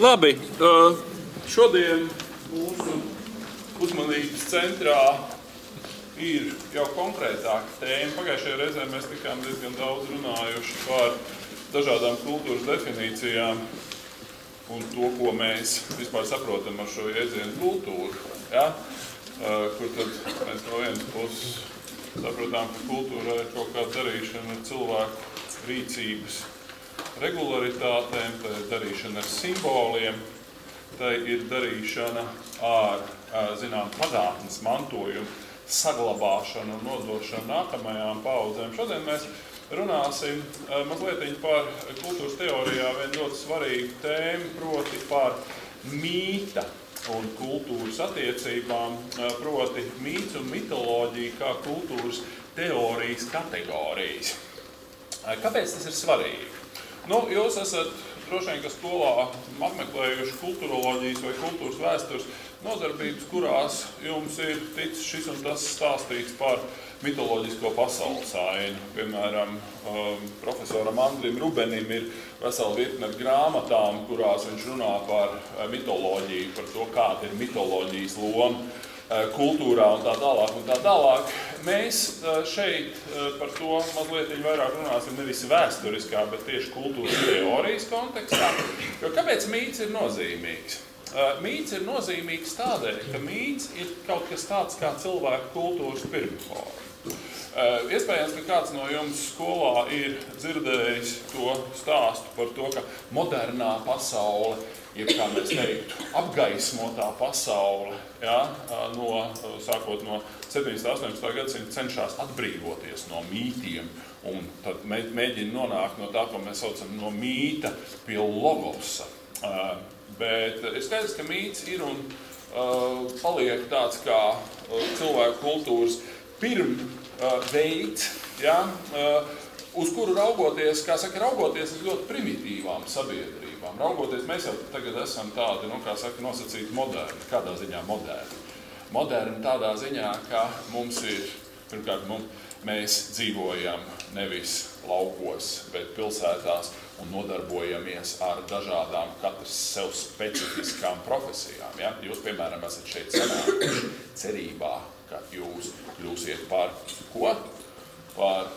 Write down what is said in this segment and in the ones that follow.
Labi, šodien mūsu uzmanības centrā ir jau konkrētāka tēma. Pagājušajā reizē mēs tikām diezgan daudz runājuši par dažādām kultūras definīcijām un to, ko mēs vispār saprotam ar šo jēdzienu kultūru. Ja? Kur tad mēs no vienas puses saprotām, ka kultūra ir kaut kāda darīšana ar cilvēku rīcības regularitātēm, tā ir darīšana ar simboliem, tā ir darīšana ar, pagātnes mantojumu, saglabāšanu un nodošanu nākamajām paudzēm. Šodien mēs runāsim mazliet par kultūras teorijā vienu ļoti svarīgu tēmu, proti par mīta un kultūras attiecībām, proti mīts un mitoloģija kā kultūras teorijas kategorijas. Kāpēc tas ir svarīgi? Jūs esat droši vien, ka skolā apmeklējuši kultūroloģijas vai kultūras vēstures nodarbības, kurās jums ir ticis šis un tas stāstīts par mitoloģisko pasaules ainu. Piemēram, profesoram Andrim Rubenim ir vesela virkne ar grāmatām, kurās viņš runā par mitoloģiju, par to, kāda ir mitoloģijas loma kultūrā un tā tālāk un tā tālāk. Mēs šeit par to mazliet vairāk runāsim nevis vēsturiskā, bet tieši kultūras teorijas kontekstā. Jo kāpēc mīts ir nozīmīgs? Mīts ir nozīmīgs tādēļ, ka mīts ir kaut kas tāds kā cilvēku kultūras pirmforma. Iespējams, ka kāds no jums skolā ir dzirdējis to stāstu par to, ka modernā pasaule, jeb kā mēs teiktu, apgaismotā pasaule, sākot no 17. 18. gadsimta cenšas atbrīvoties no mītiem un tad mēģina nonākt no tā, ko mēs saucam no mīta pie logosa. Bet ir skaidrs, ka mīts ir un paliek tāds kā cilvēku kultūras pirmveids, uz kuru raugoties, raugoties uz ļoti primitīvām sabiedrībām. Raugoties, mēs jau tagad esam tādi, nosacīti moderni. Kādā ziņā moderni? Moderni tādā ziņā, ka mums ir, pirmkārt, mēs dzīvojam nevis laukos, bet pilsētās un nodarbojamies ar dažādām katras sev specifiskām profesijām. Ja? Jūs, piemēram, esat šeit sanākuši cerībā, ka jūs kļūsiet par ko? Par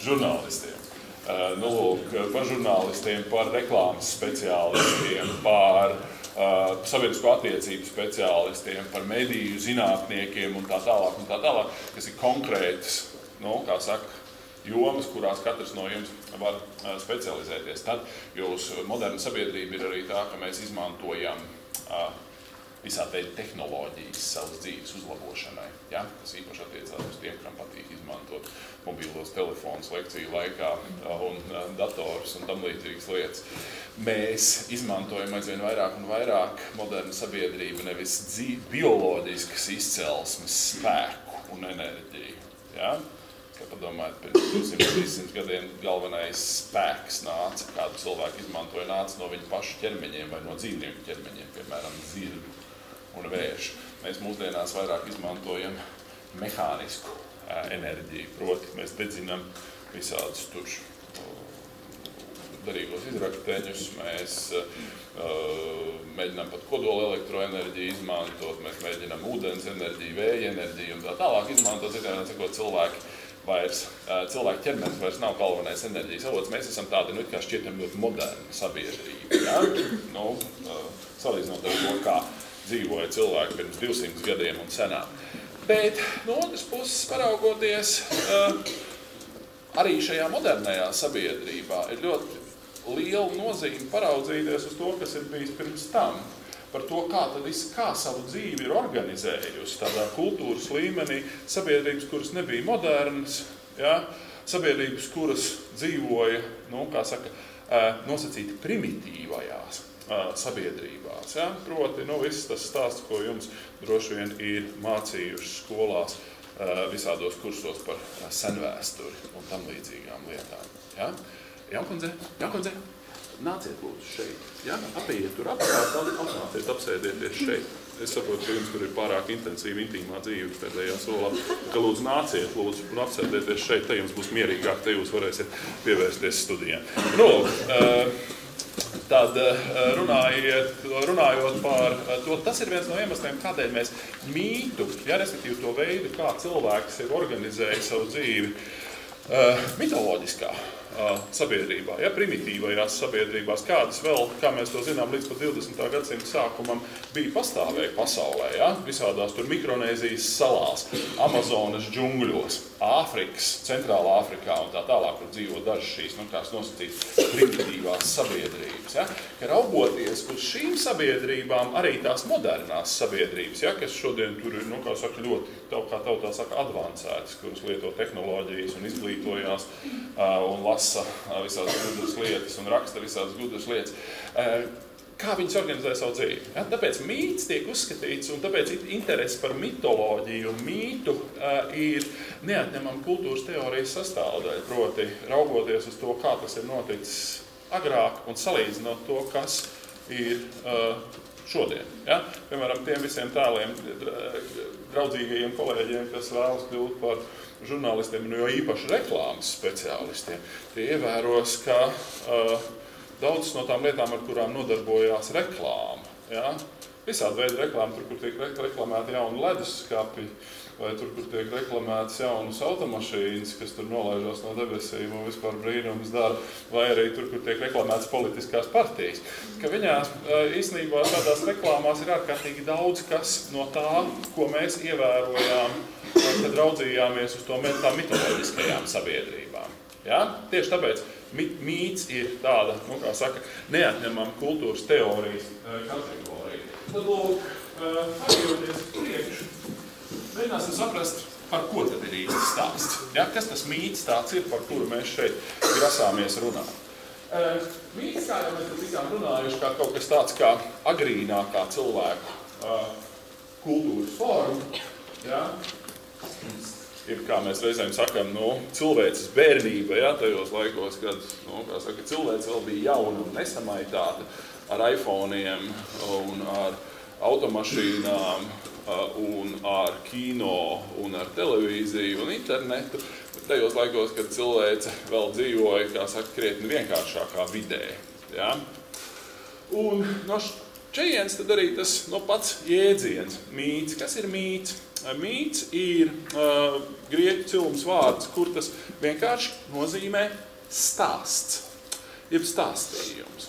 žurnālistiem. Par žurnālistiem, par reklāmas speciālistiem, par sabiedrisko attiecību speciālistiem, par mediju zinātniekiem un tā tālāk, kas ir konkrētas, jomas, kurās katrs no jums var specializēties. Tad jūsu moderna sabiedrība ir arī tā, ka mēs izmantojam visā veida tehnoloģijas savas dzīves uzlabošanai. Ja? Tas īpaši attiecās uz tiem, kam patīk izmantot mobīlos telefonus lekciju laikā un dators un tam līdzīgas lietas. Mēs izmantojam aizvien vairāk un vairāk moderna sabiedrība nevis bioloģiskas izcelsmes spēku un enerģiju. Ja? Padomājiet, pirms 200-300 gadiem galvenais spēks nāca, kādu cilvēku izmantoja, nāca no viņu pašu ķermeņiem vai no dzīvnieku ķermeņiem, piemēram, zirgu un vēršu. Mēs mūsdienās vairāk izmantojam mehānisku enerģiju, proti mēs dedzinām visādus darīgos izrakteņus, mēs mēģinām pat kodola elektroenerģiju izmantot, mēs mēģinām ūdens enerģiju, vēja enerģiju un tā tālāk izmantot, cilvēku ķermenis vairs nav galvenais enerģijas avots. Mēs esam tādi, kā šķietam ļoti moderna sabiedrība. Ja? Salīdzinot ar to, kā dzīvoja cilvēki pirms 200 gadiem un senāk. Bet no otras puses paraugoties, arī šajā modernajā sabiedrībā ir ļoti liela nozīme paraudzīties uz to, kas ir bijis pirms tam. Par to, kā savu dzīvi ir organizējusi tādā kultūras līmenī sabiedrības, kuras nebija modernas, sabiedrības, kuras dzīvoja, nosacīti primitīvajās sabiedrībās. Ja? Proti, viss tas stāsts, ko jums droši vien ir mācījuši skolās visādos kursos par senvēsturi un tam līdzīgām lietām. Ja? Jankundze, nāciet lūdzu šeit. Ja? Apeiet tur apkārt, atnāciet, apsēdieties šeit. Es saprotu, ka jums tur ir pārāk intensīva, intīmā dzīve pēdējā solā. Ka lūdzu nāciet, un apsēdieties šeit, te jums būs mierīgāk, te jūs varēsiet pievērsties studijām. Tā tad runājot par to, tas ir viens no iemesliem, kādēļ mēs mītu, respektīvi to veidu, kā cilvēks ir organizējis savu dzīvi, mitoloģiskā sabiedrībā, primitīvajās sabiedrībās, kādas vēl, kā mēs to zinām, līdz pat 20. gadsimta sākumam bija pastāvēja pasaulē, visādās tur Mikronēzijas salās, Amazonas džungļos, Āfrikas, Centrālā Āfrikā un tā tālāk, kur dzīvo dažas šīs, tās nosacītas primitīvās sabiedrības, ka raugoties uz šīm sabiedrībām, arī tās modernās sabiedrības, kas šodien tur ir, kā saka, ļoti, kā tautā saka, advancētas, kuras lieto tehnoloģijas un izglītojās un lasa visādas gudras lietas un raksta visādas gudras lietas. Kā viņas organizē savu dzīvi? Tāpēc mīts tiek uzskatīts, un tāpēc interesi par mitoloģiju un mītu ir neatņemama kultūras teorijas sastāvdaļa, proti raugoties uz to, kā tas ir noticis agrāk un salīdzinot to, kas ir šodien. Piemēram, tiem visiem tēliem, draudzīgajiem kolēģiem, kas vēlas kļūt par žurnālistiem, jo īpaši reklāmas speciālistiem, tie ievēros, ka daudzas no tām lietām, ar kurām nodarbojās reklāma, visādi veidi reklāma, tur, kur tiek reklamēti jauni leduskapi, vai tur, kur tiek reklamētas jaunas automašīnas, kas tur nolaižās no debesīm un vispār brīnums dara, vai arī tur, kur tiek reklamētas politiskās partijas. Ka viņās īstenībā tādās reklāmās ir ārkārtīgi daudz kas no tā, ko mēs ievērojām, kad raudzījāmies uz to tām mitoloģiskajām sabiedrībām. Tieši tāpēc mīts ir tāda, kā saka, neatņemama kultūras teorijas kategorija. Tad lūk, atjoties priekšu, mēģināsim saprast, par ko tad ir īsti stāsts. Kas tas mīts tāds ir, par kuru mēs šeit grasāmies runāt. Mīts, kā jau mēs tikām runājuši, kā kaut kas tāds kā agrīnākā cilvēku kultūras forma, ir, kā mēs reizēm sakam, cilvēces bērnība, tajos laikos, kad, kā saka, cilvēce vēl bija jauna un nesamaitāta ar iPhoneiem un ar automašīnām un ar kino un ar televīziju un internetu. Tajos laikos, kad cilvēce vēl dzīvoja, kā saka, krietni vienkāršākā vidē. Un no šejienes tad arī tas pats jēdziens, mīts. Kas ir mīts? Mīts ir grieķu cilmes vārds, kur tas vienkārši nozīmē stāsts, jeb stāstījums.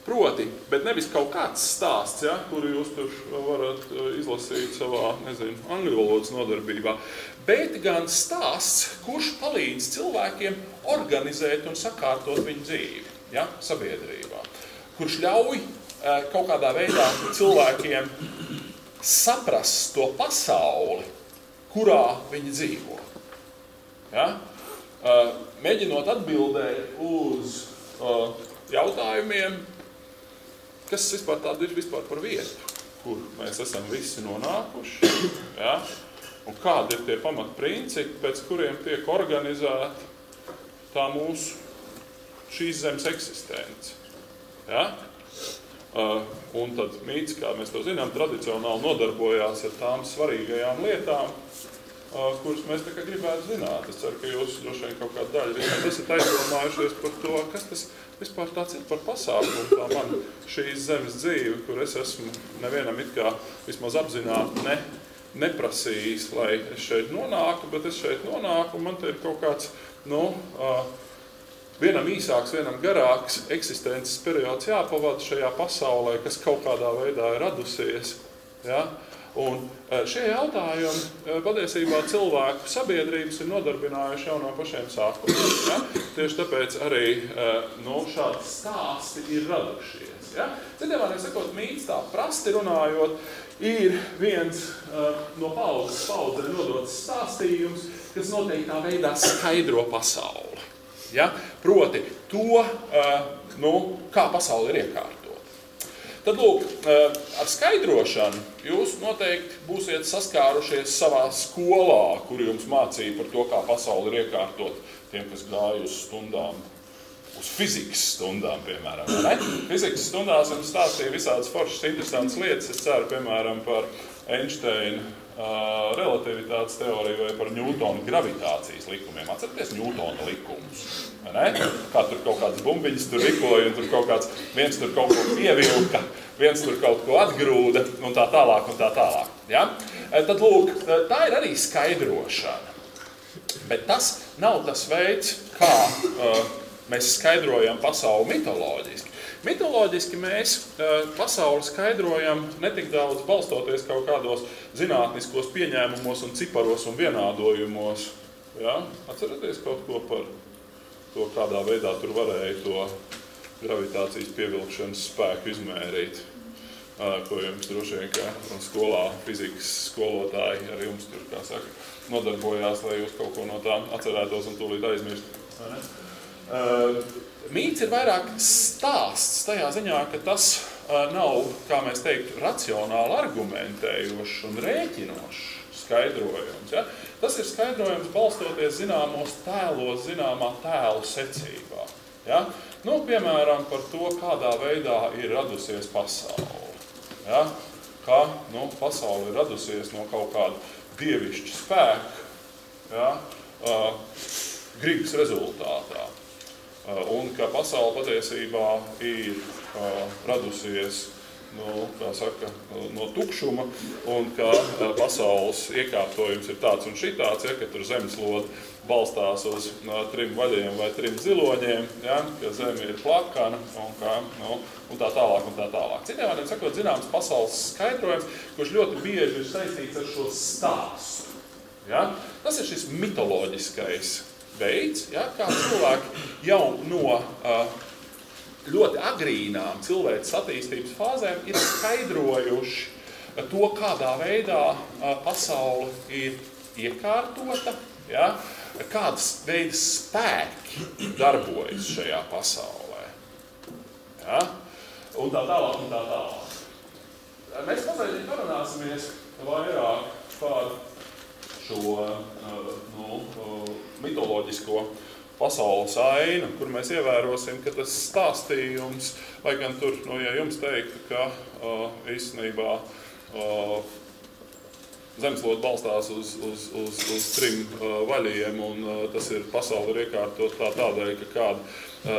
Proti, bet nevis kaut kāds stāsts, kuru jūs tur varat izlasīt savā, angļu valodas nodarbībā, bet gan stāsts, kurš palīdz cilvēkiem organizēt un sakārtot viņu dzīvi, sabiedrībā. Kurš ļauj kaut kādā veidā cilvēkiem saprast to pasauli, kurā viņi dzīvo. Mēģinot atbildēt uz jautājumiem, kas vispār tāda ir par vietu, kur mēs esam visi nonākuši, un kādi ir tie pamatprincipi, pēc kuriem tiek organizēta tā mūsu šīs zemes eksistence. Un tad mīts, kā mēs to zinām, tradicionāli nodarbojās ar tām svarīgajām lietām, kuras mēs tā kā gribētu zināt. Es ceru, ka jūs droši vien kaut kādu daļu visam esat aizdomājušies par to, kas tas vispār tāds ir par pasākumu, tā man šīs zemes dzīve, kur es esmu nevienam it kā vismaz apzināti neprasījis, lai es šeit nonāku, bet es šeit nonāku, un man te ir kaut kāds, vienam īsāks, vienam garāks eksistences periods jāpavada šajā pasaulē, kas kaut kādā veidā ir radusies. Un šie jautājumi patiesībā cilvēku sabiedrības ir nodarbinājuši jau no pašiem sākumiem. Tieši tāpēc arī šādi stāsti ir radušies. Citiem vārdiem sakot, mīts tā prasti runājot, ir viens no paudzes paudzē nodots stāstījums, kas noteiktā veidā skaidro pasauli. Proti to, kā pasaule ir iekārtota. Tad, lūk, ar skaidrošanu jūs noteikti būsiet saskārušies savā skolā, kur jums mācīja par to, kā pasaule ir iekārtot tiem, kas gāja uz stundām, uz fizikas stundām, piemēram. Fizikas stundās jums stāstīja visādas foršas interesantas lietas. Es ceru, piemēram, par Einsteina relativitātes teoriju vai par Ņūtona gravitācijas likumiem. Atcerieties Ņūtona likumus, vai ne? Kā tur kaut kādas bumbiņas tur rikoja, un tur viens tur kaut ko pievilka, viens tur kaut ko atgrūda, un tā tālāk, un tā tālāk. Ja? Tad, lūk, tā ir arī skaidrošana. Bet tas nav tas veids, kā mēs skaidrojam pasauli mitoloģiski. Mitoloģiski mēs pasauli skaidrojam ne tik daudz balstoties kaut kādos zinātniskos pieņēmumos un ciparos un vienādojumos. Ja? Atceraties kaut ko par to, kādā veidā tur varēja to gravitācijas pievilkšanas spēku izmērīt, ko jums droši vien, ka skolā fizikas skolotāji ar jums tur, kā saka, nodarbojās, lai jūs kaut ko no tām atcerētos un tūlīt aizmirst. Mīts ir vairāk stāsts tajā ziņā, ka tas nav, kā mēs teiktu, racionāli argumentējošs un rēķinošs skaidrojums. Ja? Tas ir skaidrojums balstoties zināmos tēlos, zināmā tēlu secībā. Ja? Nu, piemēram, par to, kādā veidā ir radusies pasaule. Ja? Ka pasaule ir radusies no kaut kāda dievišķa spēka, ja? Gribas rezultātā. Un ka pasaule patiesībā ir radusies no tukšuma, un ka pasaules iekārtojums ir tāds un šitāds, ja, ka tur zemeslode balstās uz 3 vaļiem vai 3 ziloņiem, ja, ka zeme ir plakana un tā tālāk un tā tālāk. Citiem vārdiem sakot, zināms pasaules skaidrojums, kurš ļoti bieži ir saistīts ar šo stāstu. Ja. Tas ir šis mitoloģiskais veids, ja, kā cilvēki jau no ļoti agrīnām cilvēces attīstības fāzēm ir skaidrojuši to, kādā veidā pasaule ir iekārtota, ja, kādas veidas spēki darbojas šajā pasaulē. Ja, un tā tālāk, un tā tālāk. Mēs mazliet parunāsimies vairāk par šo mitoloģisko pasaules ainu, kur mēs ievērosim, ka tas stāstījums, lai gan tur, ja jums teiktu, ka īstenībā zemeslode balstās uz 3 vaļiem, un tas ir pasauli ir iekārtot tādēļ, ka kāda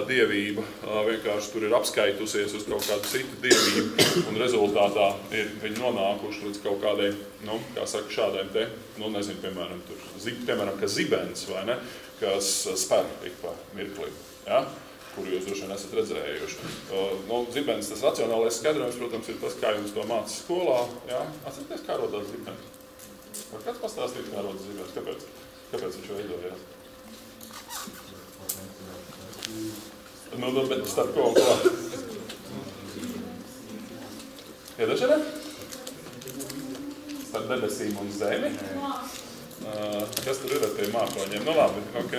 dievība vienkārši tur ir apskaitusies uz kaut kādu citu dievību, un rezultātā ir viņi nonākuši līdz kaut kādiem, kā saka, šādiem te, nezinu, piemēram, ka zibens, vai ne, kas spēr ik pa mirklim, ja? Kuru jūs droši vien esat redzējuši. Zibens, tas racionālais skaidrojums, protams, ir tas, kā jums to māca skolā. Ja? Atcerieties, kā rodās zibens? Var kāds pastāstīt, kā rodas zibens? Kāpēc viņš veidojās? Bet starp ko un ko? Iedašana? Starp debesīm un zemi? Kas tur ir ar tiem mākoņiem? Labi, ok.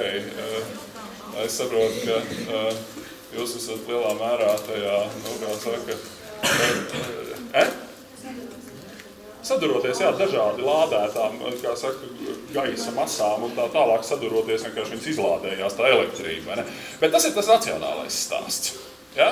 Es saprotu, ka jūs esat lielā mērā tajā, kā saka, saduroties, jā, dažādi lādētām, kā saka, gaisa masām un tā tālāk saduroties, vienkārši viņas izlādējās tā elektrība, vai ne? Bet tas ir tas racionālais stāsts, ja?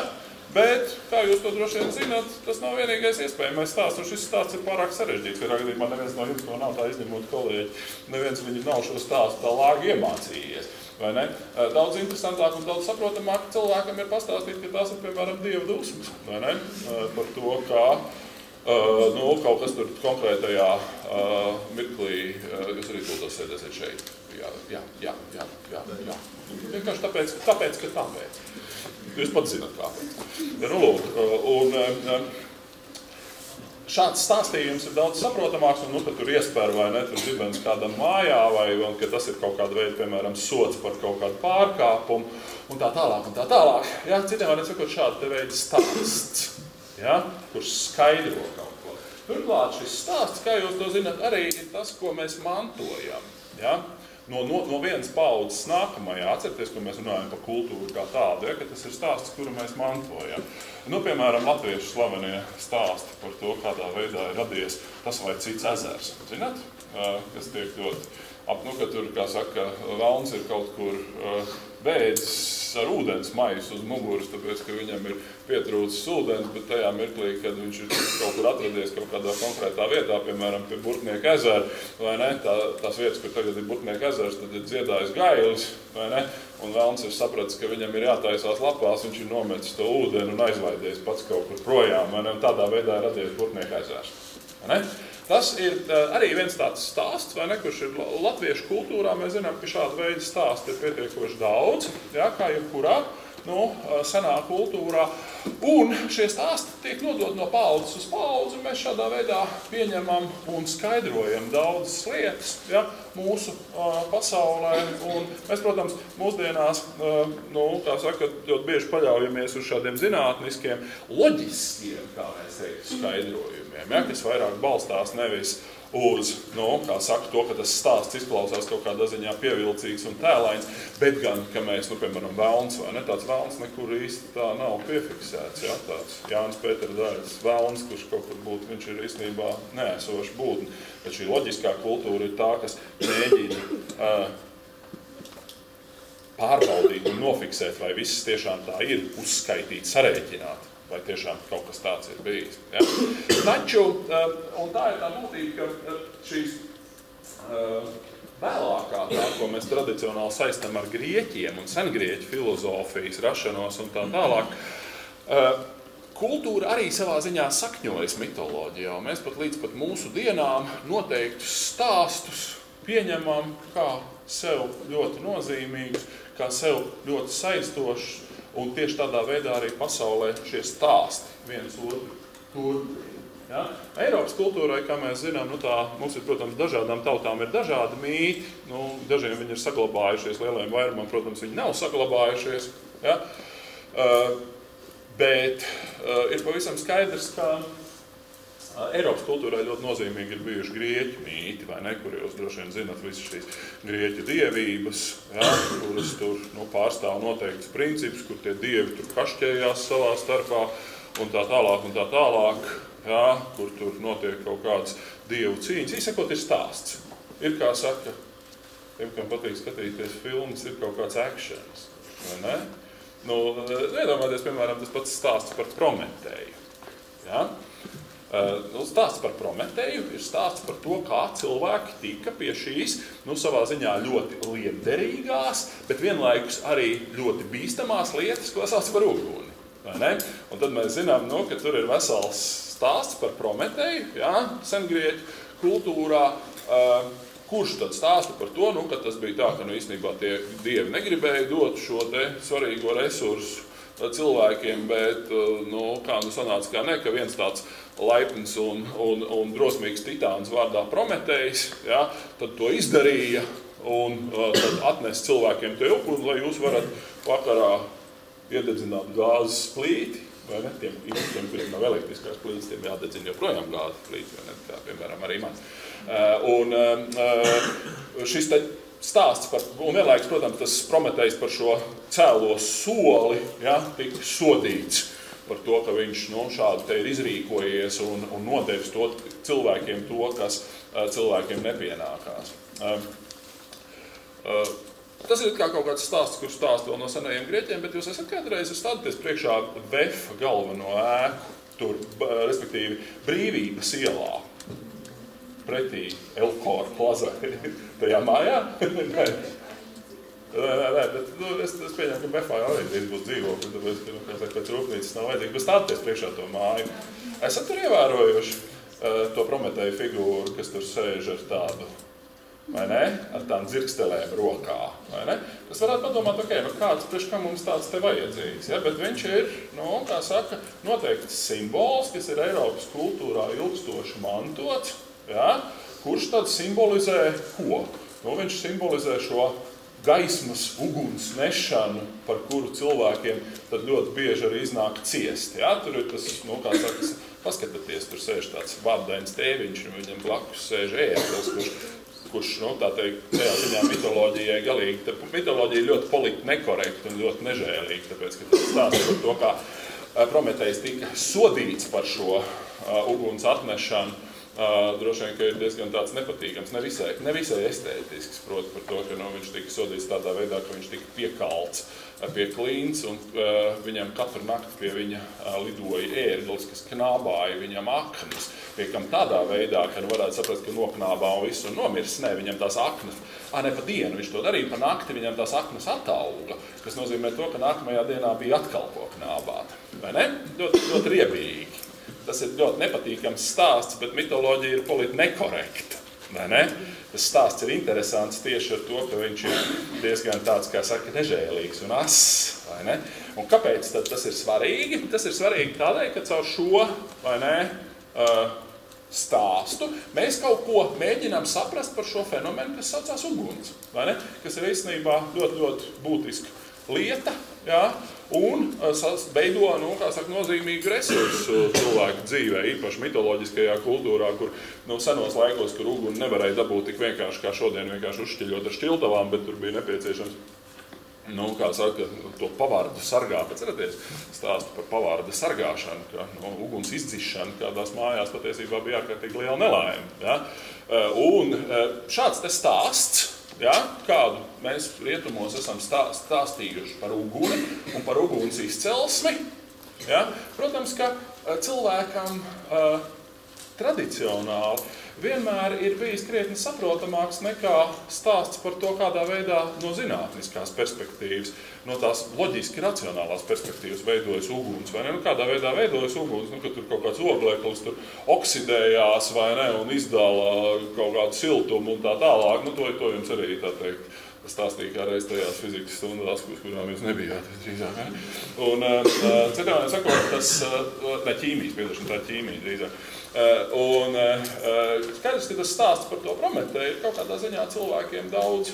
Bet, kā jūs to droši vien zināt, tas nav vienīgais iespējamais stāsts, un šis stāsts ir pārāk sarežģīts, ka gadījumā neviens no jums to nav tā izņemot kolēģi, neviens viņu nav šo stāstu tā lāgi iemācījies, vai ne? Daudz interesantāk un daudz saprotamāk cilvēkam ir pastāstīt, ka tās ir, piemēram, dieva dusmas, vai ne? Par to, kā kaut kas tur konkrētajā mirklī, jūs arī tūlīt sēdēsiet šeit. Jā. Vienkārši tāpēc, ka tāpēc. Jūs pat zināt, kāpēc. Šāds stāstījums ir daudz saprotamāks, un ka tur iespēr vai ne, tur zibens kādam mājā, vai ka tas ir kaut kāda veida, piemēram, sods par kaut kādu pārkāpumu, un tā tālāk, un tā tālāk. Ja? Citiem vārdiem sakot, šāda te veida stāsts, ja? Kurš skaidro kaut ko. Turklāt šis stāsts, kā jūs to zināt, arī ir tas, ko mēs mantojam. Ja? No vienas paudzes nākamajā, atcerieties, ko mēs runājam par kultūru kā tādu, ja, ka tas ir stāsts, kuru mēs mantojam. Piemēram, latviešu slavenie stāsti par to, kādā veidā ir radies tas vai cits ezers. Zināt, kas tiek dot, ka tur, kā saka, velns ir kaut kur bēdzis ar ūdens maisu uz muguras, tāpēc, ka viņam ir pietrūcis ūdens, bet tajā mirklī, kad viņš ir kaut kur atradies kaut kādā konkrētā vietā, piemēram, pie Burtnieka ezera, vai ne, tās vietas, kur tagad ir Burtnieka ezers, tad ir dziedājis gailis, vai ne, un velns ir sapratis, ka viņam ir jātaisās lapās, viņš ir nometis to ūdeni un aizlaidies pats kaut kur projām, vai ne, un tādā veidā ir radies Burtnieka ezers, vai ne. Tas ir arī viens tāds stāsts, vai ne, kurš ir latviešu kultūrā. Mēs zinām, ka šāda veida stāsti ir pietiekoši daudz, jā, kā jebkurā senā kultūrā. Un šie stāsti tiek nodot no paaudzes uz paudzi, un mēs šādā veidā pieņemam un skaidrojam daudzas lietas, jā, mūsu pasaulē. Un mēs, protams, mūsdienās, kā saka, ļoti bieži paļaujamies uz šādiem zinātniskiem, loģiskiem, kā mēs teiktu, skaidrojumiem, jā, kas vairāk balstās nevis uz, kā saka, to, ka tas stāsts izklausās kaut kādā ziņā pievilcīgs un tēlains, bet gan, ka mēs, piemēram, velns, vai ne, tāds velns nekur īsti tā nav piefiksēts, jā, tāds Jānis Pētera Daļas velns, kurš kaut kur būtu, viņš ir īstenībā neesoša būtne, bet šī loģiskā kultūra ir tā, kas mēģina pārbaudīt un nofiksēt, vai viss tiešām tā ir, uzskaitīt, sarēķināt, vai tiešām kaut kas tāds ir bijis. Ja? Taču, un tā ir tā būtība, ka šīs vēlākā tā, ko mēs tradicionāli saistam ar grieķiem un sengrieķu filozofijas rašanos un tā tālāk, kultūra arī savā ziņā sakņojas mitoloģijā, un mēs pat līdz pat mūsu dienām noteiktus stāstus pieņemam kā sev ļoti nozīmīgus, kā sev ļoti saistošus, un tieši tādā veidā arī pasaulē šie stāsti viens otru turpina. Ja? Eiropas kultūrai, kā mēs zinām, mums ir, protams, dažādām tautām ir dažādi mīti, dažiem viņi ir saglabājušies, lielajiem vairumam, protams, viņi nav saglabājušies. Ja? Bet ir pavisam skaidrs, ka Eiropas kultūrai ļoti nozīmīgi ir bijuši grieķu mīti, vai ne, kur jūs droši vien zināt visas šīs grieķu dievības, ja, kuras tur pārstāv noteikts princips, kur tie dievi tur kašķējās savā starpā un tā tālāk, ja, kur tur notiek kaut kādas dievu cīņas. Īsakot, ir stāsts. Ir, kā saka, tiem, kam patīk skatīties filmas, ir kaut kāds actions, vai ne? Iedomājieties, piemēram, tas pats stāsts par Prometēju, ja? Stāsts par Prometēju ir stāsts par to, kā cilvēki tika pie šīs, savā ziņā ļoti lietderīgās, bet vienlaikus arī ļoti bīstamās lietas, ko sauc par uguni. Vai ne? Un tad mēs zinām, ka tur ir vesels stāsts par Prometēju, ja, sengrieķu kultūrā, kurš tad stāsta par to, ka tas bija tā, ka īstenībā tie dievi negribēja dot šo te svarīgo resursu cilvēkiem, bet kā sanāca, kā ne, ka viens tāds laipns un drosmīgs titāns vārdā Prometējs, ja, tad to izdarīja un tad atnes cilvēkiem te uguni, lai jūs varat vakarā iededzināt gāzes plīti, vai ne, tiem, kuriem nav elektriskās plītis, tiem jādedzina joprojām gāzes plīti, vai ne, kā piemēram arī man. Šis te stāsts par, un vienlaikus, protams, tas Prometējs par šo cēlo soli, ja, tika sodīts par to, ka viņš šādi te ir izrīkojies un nodevis to cilvēkiem to, kas cilvēkiem nepienākās. Tas ir kā kaut kāds stāsts, kurš stāst vēl no senajiem grieķiem, bet jūs esat kādreiz stāties priekšā Vefa galveno ēku, tur, respektīvi, Brīvības ielā. Pretī Elkora plazai tajā mājā. Nē, bet es pieņemu, ka Befā arī drīz būs dzīvokļi, tāpēc pēc rūpnīcas nav vajadzīgi, bet stāties priekšā to māju. Esat tur ievērojuši to Prometēju figūru, kas tur sēž ar tādu, vai ne, ar tām dzirkstelēm rokā, vai ne? Tas varētu padomāt, kāds priekš kā mums tāds te vajadzīgs, ja? Bet viņš ir, kā saka, noteikts simbols, kas ir Eiropas kultūrā ilgstoši mantots, ja? Kurš tad simbolizē ko? Viņš simbolizē šo gaismas uguns nešanu, par kuru cilvēkiem tad ļoti bieži arī iznāk ciest. Ja? Tur ir tas, kā saka, paskatieties, tur sēž tāds vārdains tēviņš, un viņam blakus sēž ētels, kurš, tā teikt, tajā ziņā mitoloģijai galīgi. Mitoloģija ļoti politi nekorekta un ļoti nežēlīga, tāpēc, ka tas stāsta par to, kā Prometējs tika sodīts par šo uguns atnešanu. droši vien, ka ir diezgan tāds nepatīkams, nevisai estētisks, proti par to, ka viņš tika sodīts tādā veidā, ka viņš tika piekalts pie klīns, un viņam katru nakti pie viņa lidoja ērglis, kas knābāja viņam aknas. Piekam tādā veidā, ka varētu saprast, ka noknābā un visu nomirs. Nē, viņam tās aknas, ne pa dienu viņš to darīja, pa nakti viņam tās aknas atauga, kas nozīmē to, ka nākamajā dienā bija atkal ko knābāt. Vai ne? Ļoti riebīgi. Tas ir ļoti nepatīkams stāsts, bet mitoloģija ir politi nekorekta. Vai ne? Tas stāsts ir interesants tieši ar to, ka viņš ir diezgan tāds, kā saka, nežēlīgs un ass. Vai ne? Un kāpēc tad tas ir svarīgi? Tas ir svarīgi tādēļ, ka caur šo, vai ne, stāstu mēs kaut ko mēģinām saprast par šo fenomenu, kas saucās uguns. Vai ne? Kas ir īstenībā ļoti, ļoti būtiska lieta, jā, un veido, kā saka, nozīmīgu resursu cilvēku dzīvē, īpaši mitoloģiskajā kultūrā, kur senos laikos, kur uguni nevarēja dabūt tik vienkārši kā šodien, vienkārši uzšķiļot ar šķiltavām, bet tur bija nepieciešams, kā saka, to pavārdu sargāt. Atceraties stāstu par pavārdu sargāšanu, ka uguns izdzišana kādās mājās patiesībā bija ārkārtīgi liela nelaime. Ja? Un šāds te stāsts, ja, kādu mēs rietumos esam stāstījuši par uguni un par uguns izcelsmi, ja, protams, ka cilvēkam tradicionāli vienmēr ir bijis krietni saprotamāks nekā stāsts par to, kādā veidā no zinātniskās perspektīvas, no tās loģiski racionālās perspektīvas veidojas uguns, vai ne? Kādā veidā veidojas uguns, ka tur kaut kāds ogleklis tur oksidējās, vai ne, un izdala kaut kādu siltumu un tā tālāk. To jums arī, tā teikt, stāstīja kā reiz tajās fizikas stundās, kurām jūs nebijāt drīzāk. Ne? Un, citām sakot, tas, ne ķīmijas, piedošana, tā ķīmija drīzāk. Un skaidrs, ka tas stāsts par to Prometēju ir kaut kādā ziņā cilvēkiem daudz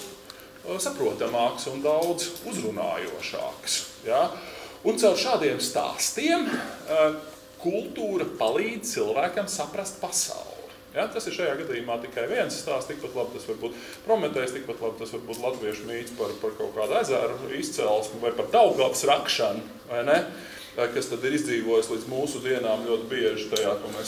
saprotamāks un daudz uzrunājošāks. Ja? Un caur šādiem stāstiem kultūra palīdz cilvēkam saprast pasauli. Ja? Tas ir šajā gadījumā tikai viens stāsts, tikpat labi tas var būt Prometējs, tikpat labi tas var būt latviešu mīts par kaut kādu ezeru izcelsmi vai par Daugavas rakšanu, vai ne? Kas tad ir izdzīvojis līdz mūsu dienām ļoti bieži tajā, ko mēs